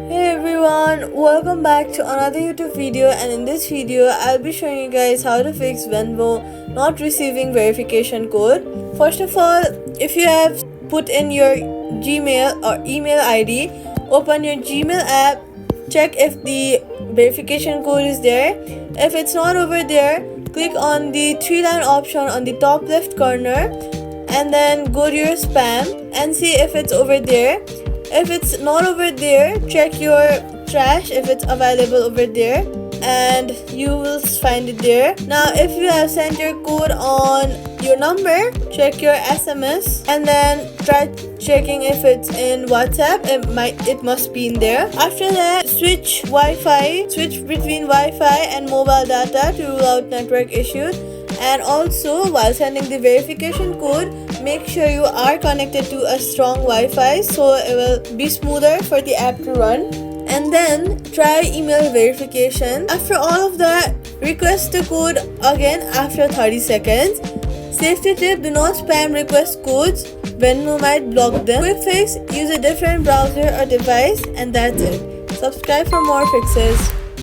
Hey everyone, welcome back to another YouTube video, and in this video I'll be showing you guys how to fix Venmo not receiving verification code. First of all, if you have put in your Gmail or email ID, open your Gmail app, check if the verification code is there. If it's not over there, click on the 3-line option on the top left corner and then go to your spam and see if it's over there. If it's not over there, check your trash if it's available over there and you will find it there. Now if you have sent your code on your number, check your SMS and then try checking if it's in WhatsApp. It must be in there. After that, switch between Wi-Fi and mobile data to rule out network issues. And also, while sending the verification code, make sure you are connected to a strong Wi-Fi so it will be smoother for the app to run. And then try email verification. After all of that, request the code again after 30 seconds. Safety tip: do not spam request codes. Venmo might block them. Quick fix: use a different browser or device, and that's it. Subscribe for more fixes.